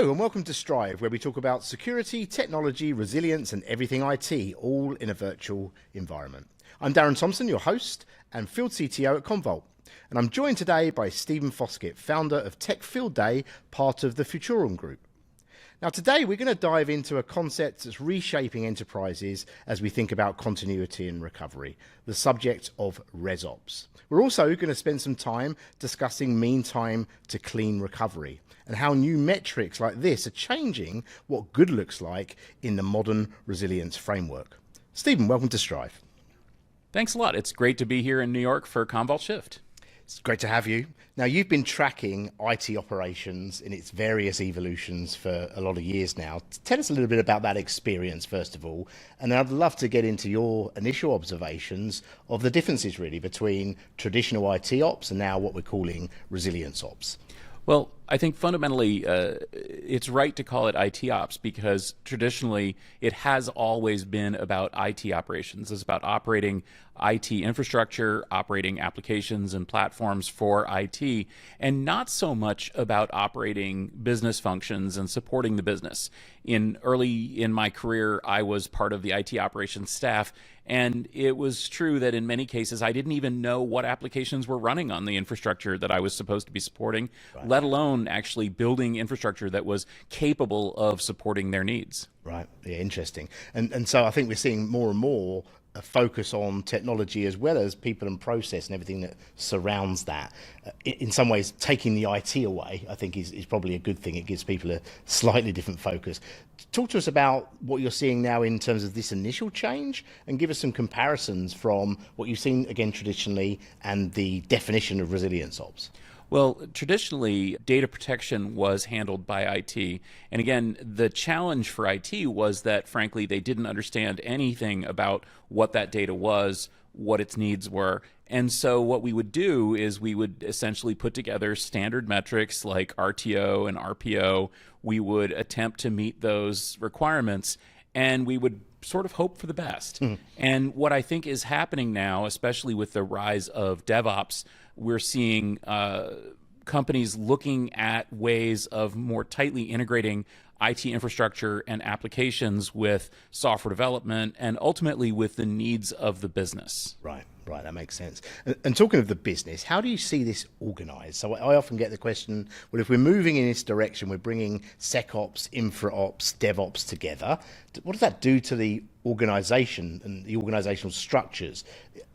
Hello and welcome to Strive, where we talk about security, technology, resilience and everything IT, all in a virtual environment. I'm Darren Thomson, your host and Field CTO at Commvault. And I'm joined today by Stephen Foskett, founder of Tech Field Day, part of the Futurum Group. Now today we're going to dive into a concept that's reshaping enterprises as we think about continuity and recovery, the subject of ResOps. We're also going to spend some time discussing mean time to clean recovery and how new metrics like this are changing what good looks like in the modern resilience framework. Stephen, welcome to Strive. Thanks a lot. It's great to be here in New York for Commvault SHIFT. It's great to have you. Now, you've been tracking IT operations in its various evolutions for a lot of years now. Tell us a little bit about that experience, first of all, and I'd love to get into your initial observations of the differences, really, between traditional IT ops and now what we're calling resilience ops. Well, I think fundamentally it's right to call it IT ops because traditionally it has always been about IT operations. It's about operating IT infrastructure, operating applications and platforms for IT, and not so much about operating business functions and supporting the business. Early in my career, I was part of the IT operations staff, and it was true that in many cases I didn't even know what applications were running on the infrastructure that I was supposed to be supporting, right, let alone actually building infrastructure that was capable of supporting their needs. Right, yeah, interesting. And so I think we're seeing more and more a focus on technology as well as people and process and everything that surrounds that. In some ways, taking the IT away, I think, is probably a good thing. It gives people a slightly different focus. Talk to us about what you're seeing now in terms of this initial change and give us some comparisons from what you've seen, again, traditionally and the definition of resilience ops. Well, traditionally, data protection was handled by IT. And again, the challenge for IT was that, frankly, they didn't understand anything about what that data was, what its needs were. And so what we would do is we would essentially put together standard metrics like RTO and RPO. We would attempt to meet those requirements, and we would sort of hope for the best. And what I think is happening now, especially with the rise of DevOps, we're seeing companies looking at ways of more tightly integrating IT infrastructure and applications with software development and ultimately with the needs of the business. Right, that makes sense. And talking of the business, how do you see this organized? So I often get the question, well, if we're moving in this direction, we're bringing SecOps, InfraOps, DevOps together, what does that do to the organization and the organizational structures?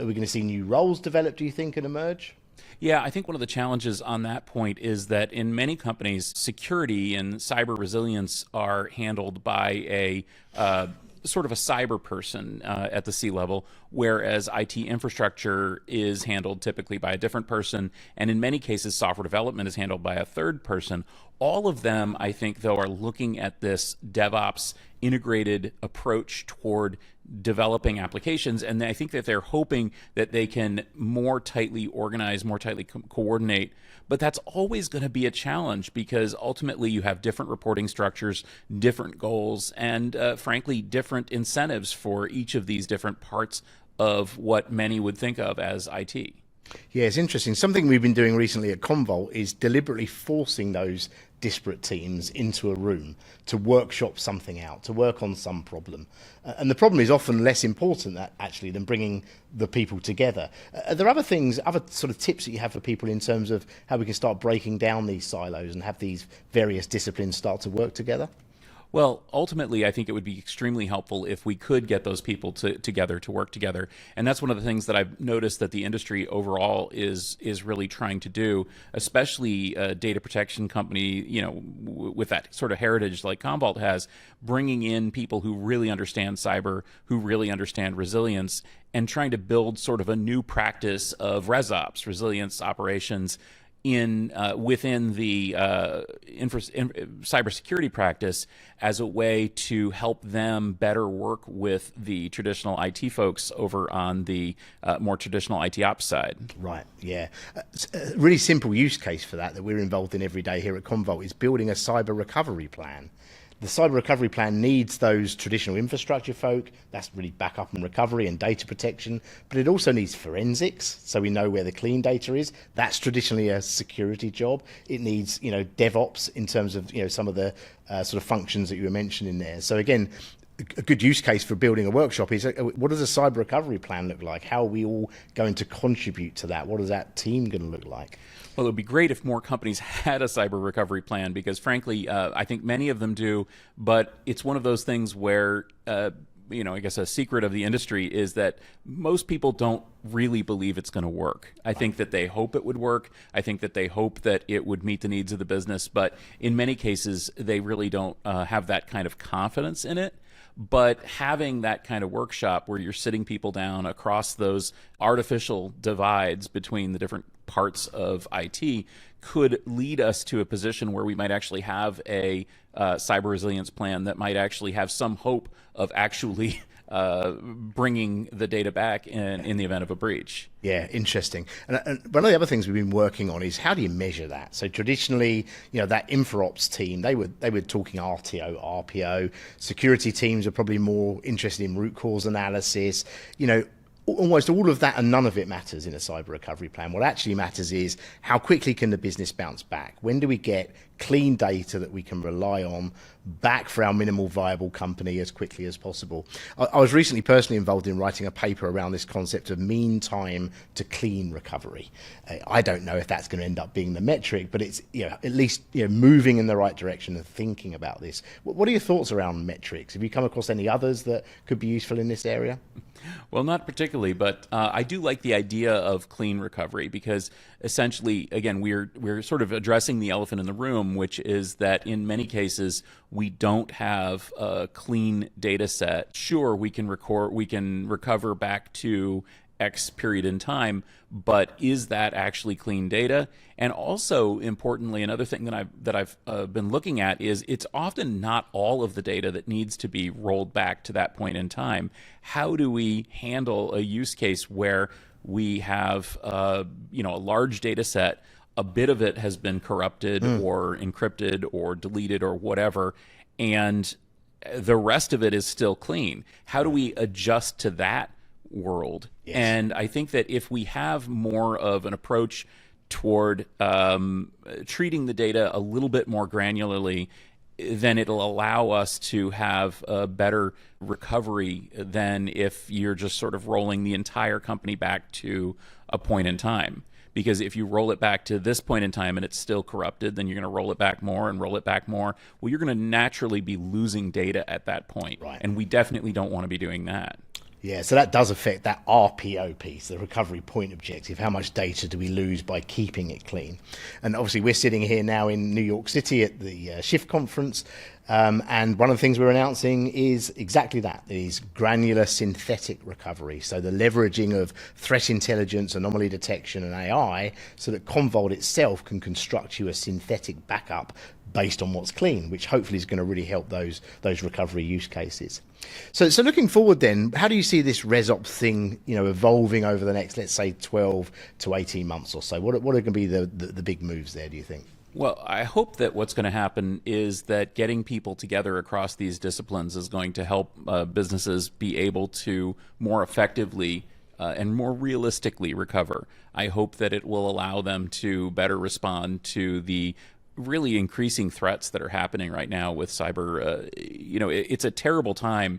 Are we going to see new roles develop, do you think, and emerge? Yeah, I think one of the challenges on that point is that in many companies, security and cyber resilience are handled by a sort of a cyber person at the C-level, whereas IT infrastructure is handled typically by a different person, and in many cases, software development is handled by a third person. All of them, I think, though, are looking at this DevOps integrated approach toward developing applications, and I think that they're hoping that they can more tightly organize, more tightly coordinate. But that's always going to be a challenge because ultimately you have different reporting structures, different goals, and frankly, different incentives for each of these different parts of what many would think of as IT. Yeah, it's interesting. Something we've been doing recently at Commvault is deliberately forcing those disparate teams into a room to workshop something out, to work on some problem. And the problem is often less important actually than bringing the people together. Are there other things, other sort of tips that you have for people in terms of how we can start breaking down these silos and have these various disciplines start to work together? Well, ultimately, I think it would be extremely helpful if we could get those people together to work together. And that's one of the things that I've noticed that the industry overall is really trying to do, especially a data protection company, with that sort of heritage like Commvault has, bringing in people who really understand cyber, who really understand resilience, and trying to build sort of a new practice of ResOps, resilience operations, within the cybersecurity practice as a way to help them better work with the traditional IT folks over on the more traditional IT ops side. Right, yeah. A really simple use case for that we're involved in every day here at Commvault is building a cyber recovery plan. the cyber recovery plan needs those traditional infrastructure folk. That's really backup and recovery and data protection. But it also needs forensics, so we know where the clean data is. That's traditionally a security job. It needs, DevOps in terms of, some of the sort of functions that you were mentioning there. So again, a good use case for building a workshop is, what does a cyber recovery plan look like? How are we all going to contribute to that? What is that team going to look like? Well, it would be great if more companies had a cyber recovery plan, because frankly, I think many of them do, but it's one of those things where, I guess a secret of the industry is that most people don't really believe it's going to work. I think that they hope it would work. I think that they hope that it would meet the needs of the business, but in many cases, they really don't have that kind of confidence in it. But having that kind of workshop where you're sitting people down across those artificial divides between the different parts of IT could lead us to a position where we might actually have a cyber resilience plan that might actually have some hope of actually bringing the data back in the event of a breach. Yeah, interesting. And one of the other things we've been working on is how do you measure that? So traditionally, that InfraOps team, they were talking RTO, RPO. Security teams are probably more interested in root cause analysis. Almost all of that and none of it matters in a cyber recovery plan. What actually matters is how quickly can the business bounce back? When do we get clean data that we can rely on back for our minimal viable company as quickly as possible? I was recently personally involved in writing a paper around this concept of mean time to clean recovery. I don't know if that's going to end up being the metric, but it's at least moving in the right direction and thinking about this. What are your thoughts around metrics? Have you come across any others that could be useful in this area? Well, not particularly, but I do like the idea of clean recovery, because essentially, again, we're sort of addressing the elephant in the room, which is that in many cases we don't have a clean data set. Sure, we can recover back to X period in time, but is that actually clean data? And also, importantly, another thing that I've been looking at is it's often not all of the data that needs to be rolled back to that point in time. How do we handle a use case where we have a large data set, a bit of it has been corrupted or encrypted or deleted or whatever, and the rest of it is still clean? How do we adjust to that world? Yes. And I think that if we have more of an approach toward treating the data a little bit more granularly, then it'll allow us to have a better recovery than if you're just sort of rolling the entire company back to a point in time. Because if you roll it back to this point in time and it's still corrupted, then you're going to roll it back more and roll it back more. Well, you're going to naturally be losing data at that point. Right. And we definitely don't want to be doing that. Yeah, so that does affect that RPO piece, the recovery point objective. How much data do we lose by keeping it clean? And obviously we're sitting here now in New York City at the SHIFT conference, and one of the things we're announcing is exactly that, is granular synthetic recovery. So the leveraging of threat intelligence, anomaly detection and AI, so that Commvault itself can construct you a synthetic backup based on what's clean, which hopefully is going to really help those recovery use cases. So looking forward then, how do you see this ResOps thing, evolving over the next, let's say, 12 to 18 months or so? What are going to be the big moves there, do you think? Well, I hope that what's going to happen is that getting people together across these disciplines is going to help businesses be able to more effectively and more realistically recover. I hope that it will allow them to better respond to the really increasing threats that are happening right now with cyber. It's a terrible time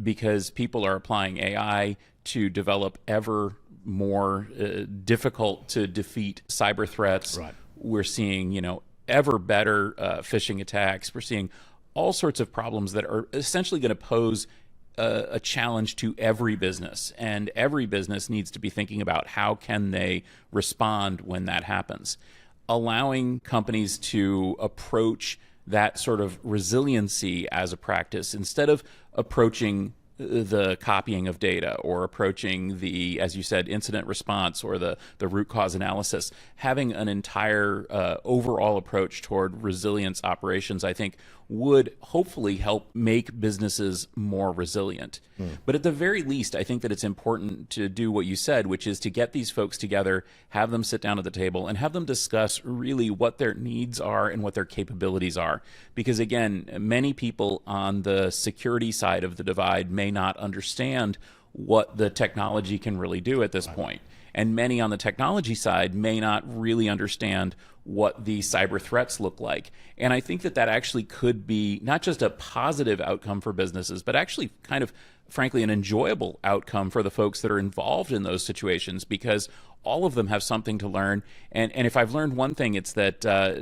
because people are applying AI to develop ever more difficult to defeat cyber threats. Right. We're seeing, ever better phishing attacks. We're seeing all sorts of problems that are essentially going to pose a challenge to every business, and every business needs to be thinking about how can they respond when that happens. Allowing companies to approach that sort of resiliency as a practice instead of approaching the copying of data or approaching the, as you said, incident response or the root cause analysis. Having an entire overall approach toward resilience operations, I think, would hopefully help make businesses more resilient. But at the very least, I think that it's important to do what you said, which is to get these folks together, have them sit down at the table, and have them discuss really what their needs are and what their capabilities are. Because again, many people on the security side of the divide may not understand what the technology can really do at this point. And many on the technology side may not really understand what the cyber threats look like. And I think that that actually could be not just a positive outcome for businesses, but actually kind of, frankly, an enjoyable outcome for the folks that are involved in those situations, because all of them have something to learn. And if I've learned one thing, it's that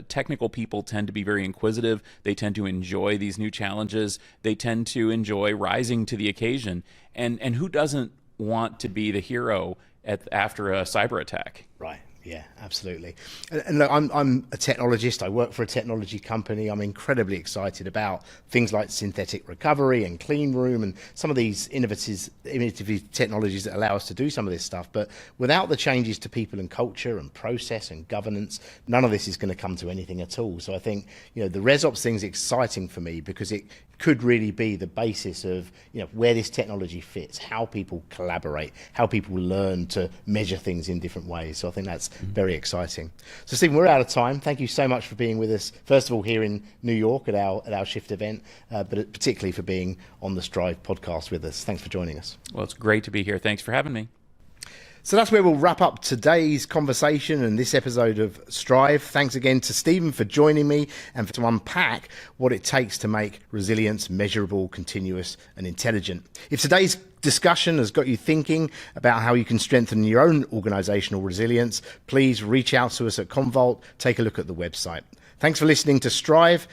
technical people tend to be very inquisitive. They tend to enjoy these new challenges. They tend to enjoy rising to the occasion. And who doesn't want to be the hero after a cyber attack? Right. Yeah, absolutely. And look, I'm a technologist. I work for a technology company. I'm incredibly excited about things like synthetic recovery and clean room and some of these innovative technologies that allow us to do some of this stuff. But without the changes to people and culture and process and governance, none of this is going to come to anything at all. So I think, the ResOps thing is exciting for me because it could really be the basis of, where this technology fits, how people collaborate, how people learn to measure things in different ways. So I think that's very exciting. So Stephen, we're out of time. Thank you so much for being with us, first of all, here in New York at our Shift event, but particularly for being on the Strive podcast with us. Thanks for joining us. Well, it's great to be here. Thanks for having me. So that's where we'll wrap up today's conversation and this episode of Strive. Thanks again to Stephen for joining me and to unpack what it takes to make resilience measurable, continuous and intelligent. If today's discussion has got you thinking about how you can strengthen your own organizational resilience, please reach out to us at Commvault. Take a look at the website. Thanks for listening to Strive.